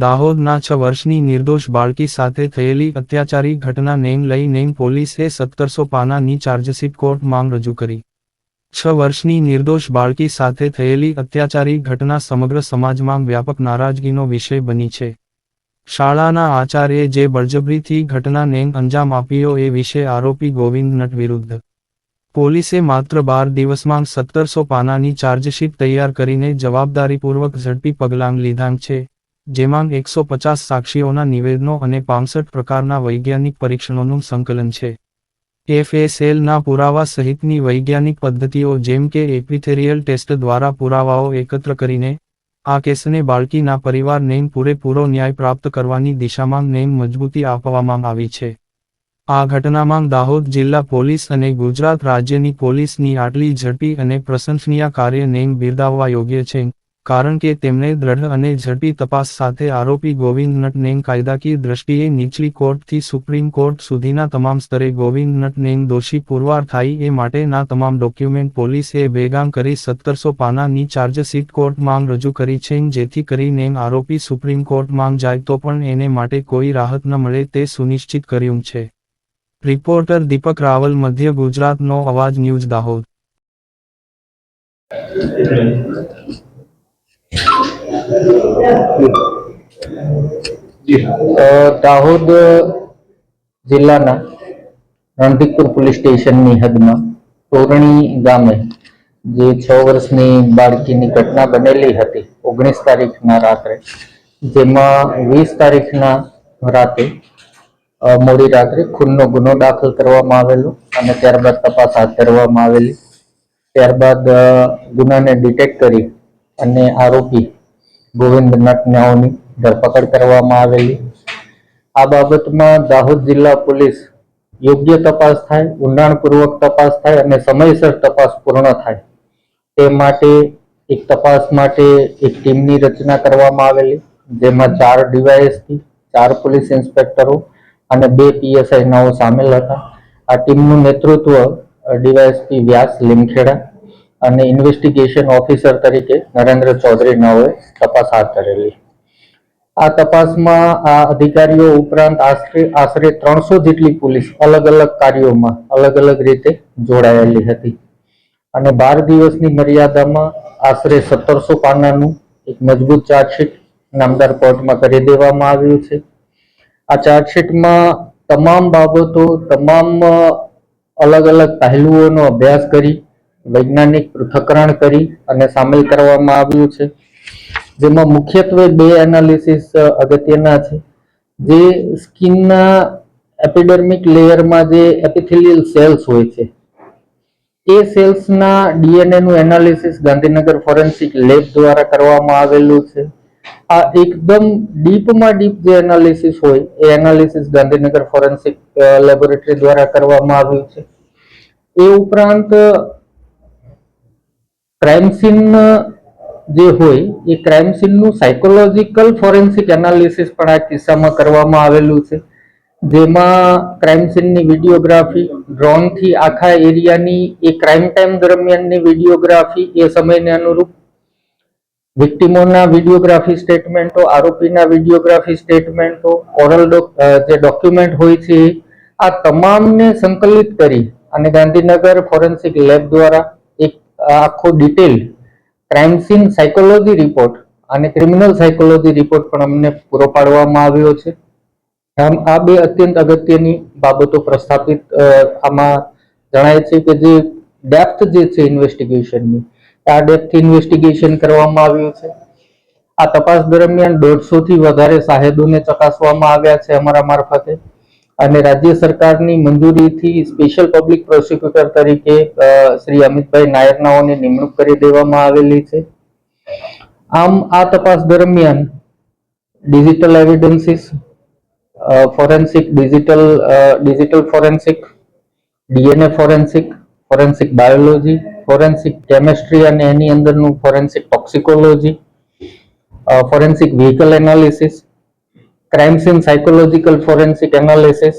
દાહોદના 6 વર્ષની નિર્દોષ બાળકી સાથે થયેલી અત્યાચારી ઘટનાને લઈને પોલીસે 1700 પાનાની ચાર્જશીટ કોર્ટમાં રજૂ કરી. 6 વર્ષની નિર્દોષ બાળકી સાથે થયેલી અત્યાચારી ઘટના સમગ્ર સમાજમાં વ્યાપક નારાજગીનો વિષય બની છે. શાળાના આચાર્યએ જે બળજબરીથી ઘટનાને અંજામ આપ્યો એ વિશે આરોપી ગોવિંદ નટ વિરુદ્ધ પોલીસે માત્ર 12 દિવસમાં 1700 પાનાની ચાર્જશીટ તૈયાર કરીને જવાબદારીપૂર્વક ઝડપી પગલાં લીધાં છે, જેમાં 150 સાક્ષીઓના નિવેદનો અને 65 પ્રકારના વૈજ્ઞાનિક પરીક્ષણોનું સંકલન છે. FSLના પુરાવા સહિતની વૈજ્ઞાનિક પદ્ધતિઓ જેમ કે એપિથેરિયલ ટેસ્ટ દ્વારા પુરાવાઓ એકત્ર કરીને આ કેસને બાળકીના પરિવારને પૂરેપૂરો ન્યાય પ્રાપ્ત કરવાની દિશામાં મજબૂતી આપવામાં આવી છે. આ ઘટનામાં દાહોદ જિલ્લા પોલીસ અને ગુજરાત રાજ્યની પોલીસની આટલી ઝડપી અને પ્રશંસનીય કાર્યને બિરદાવવા યોગ્ય છે, કારણ કે તેમણે દ્રઢ અને ઝડપી તપાસ સાથે આરોપી ગોવિંદ નટને કાયદાકીય દ્રષ્ટિએ નીચલી કોર્ટથી સુપ્રીમ કોર્ટ સુધીના તમામ સ્તરે ગોવિંદ નટને દોષી પુરવાર થાય એ માટેના તમામ ડોક્યુમેન્ટ પોલીસે ભેગા કરી 1700 પાનાની ચાર્જશીટ કોર્ટમાં રજૂ કરી છે, જેથી કરીને આરોપી સુપ્રીમ કોર્ટમાં જાય તો પણ એને માટે કોઈ રાહત ન મળે તે સુનિશ્ચિત કર્યું છે. રિપોર્ટર દીપક રાવલ, મધ્ય ગુજરાતનો અવાજ ન્યૂઝ, દાહોદ. દાહોદ જિલ્લાના રણધીકપુર પોલીસ સ્ટેશનની હદમાં તોરણી ગામે જે 6 વર્ષની બાળકીની ઘટના બનેલી હતી 19 તારીખના રાત્રે, જેમાં 20 તારીખના રાતે મોડી રાત્રે ખૂનનો ગુનો દાખલ કરવામાં આવેલો અને ત્યારબાદ તપાસ હાથ ધરવામાં આવેલી. ત્યારબાદ ગુનાને ડિટેક્ટ કરી અને આરોપી ગોવિંદ નટનાઓની ધરપકડ કરવામાં આવેલી. આ બાબતમાં દાહોદ જિલ્લા પોલીસ યોગ્ય તપાસ થાય, ઊંડાણપૂર્વક તપાસ થાય અને સમયસર તપાસ પૂર્ણ થાય તે માટે એક તપાસ માટે એક ટીમની રચના કરવામાં આવેલી, જેમાં 4 ડીવાયએસપી, 4 પોલીસ ઇન્સ્પેક્ટરો અને 2 PSI સામેલ હતા. આ ટીમનું નેતૃત્વ ડીવાયએસપી વ્યાસ લીમખેડા અને ઇન્વેસ્ટિગેશન ઓફિસર તરીકે નરેન્દ્ર ચૌધરી નાઓએ તપાસ હાથ ધરેલી. આ તપાસમાં આ અધિકારીઓ ઉપરાંત આશરે 300 જેટલી પોલીસ અલગ અલગ કાર્યોમાં અલગ અલગ રીતે જોડાયેલી હતી અને 12 દિવસની મર્યાદામાં આશરે 1700 પાનાનું એક મજબૂત ચાર્જશીટ નામદાર કોર્ટમાં કરી દેવામાં આવ્યું છે. આ ચાર્જશીટમાં તમામ બાબતો, તમામ અલગ અલગ પહેલુઓનો અભ્યાસ કરી વૈજ્ઞાનિક પૃથ્થકરણ કરી અને સામેલ કરવામાં આવ્યું છે, જેમાં મુખ્યત્વે 2 એનાલિસિસ અગત્યના છે. જે સ્કિનના એપિડર્મિક લેયરમાં જે એપિથેલિયલ સેલ્સ હોય છે એ સેલ્સના DNA નું એનાલિસિસ ગાંધીનગર ફોરેન્સિક લેબ દ્વારા કરવામાં આવેલું છે. આ એકદમ ડીપમાં ડીપ જે એનાલિસિસ હોય એ એનાલિસિસ ગાંધીનગર ફોરેન્સિક લેબોરેટરી દ્વારા કરવામાં આવ્યું છે. એ ઉપરાંત ક્રાઇમ સીન જે હોય એ ક્રાઇમ સીનનું સાયકોલોજીકલ ફોરેન્સિક એનાલિસિસ પણ આ કિસ્સામાં કરવામાં આવેલું છે, જેમાં ક્રાઇમ સીનની વિડીયોગ્રાફી, ડ્રોનથી આખા એરિયાની એ ક્રાઇમ ટાઈમ દરમિયાનની વિડીયોગ્રાફી, એ સમયને અનુરૂપ વિક્ટિમોના વિડીયોગ્રાફી સ્ટેટમેન્ટો, આરોપીના વિડીયોગ્રાફી સ્ટેટમેન્ટો, ઓરલ જે ડોક્યુમેન્ટ હોય છે આ તમામને સંકલિત કરી અને ગાંધીનગર ફોરેન્સિક લેબ દ્વારા એક આખો detail crime scene psychology report અને ક્રિમિનલ સાયકોલોજી રિપોર્ટ પણ અમને પૂરો પાડવામાં આવ્યો છે. આમ આ 2 અત્યંત અગત્યની બાબતો પ્રસ્થાપિત આમાં જણાય છે કે જે ડેપ્થ જે છે ઇન્વેસ્ટિગેશનની, આ ડેપ્થ ઇન્વેસ્ટિગેશન કરવામાં આવ્યું છે. આ તપાસ દરમિયાન 150 થી વધારે સાહેદોને ચકાસવામાં આવ્યા છે અમારા મારફતે અને રાજ્ય સરકારની મંજૂરીથી સ્પેશિયલ પબ્લિક પ્રોસિક્યુટર તરીકે શ્રી અમિતભાઈ નાયરનાઓની નિમણૂક કરી દેવામાં આવેલી છે. આમ આ તપાસ દરમિયાન digital evidences, forensic digital forensic, DNA forensic, forensic biology, forensic chemistry અને એની અંદરનું forensic toxicology, forensic vehicle analysis, crime scene psychological forensic analysis,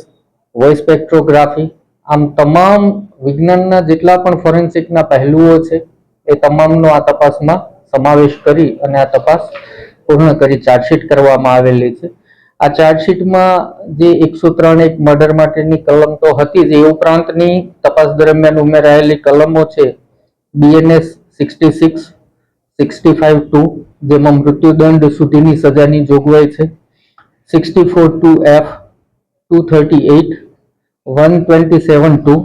voice spectrography, આમ તમામ વિજ્ઞાનના જેટલા પણ ફોરેન્સિકના પહેલુઓ છે એ તમામનો આ તપાસમાં સમાવેશ કરી અને આ તપાસ પૂર્ણ કરી ચાર્જશીટ કરવામાં આવેલી છે. આ ચાર્જશીટમાં જે 103 મર્ડર માટેની કલમ તો હતી જ, એ ઉપરાંતની તપાસ દરમિયાન ઉમેરાયેલી કલમો છે BNS 66, 65(2) જેમાં મૃત્યુદંડ સુધીની સજાની જોગવાઈ છે, 64(2)F, 238, 127(2)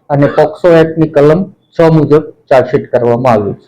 અને પોક્સો એક્ટની કલમ 6 મુજબ ચાર્જશીટ કરવામાં આવ્યું છે.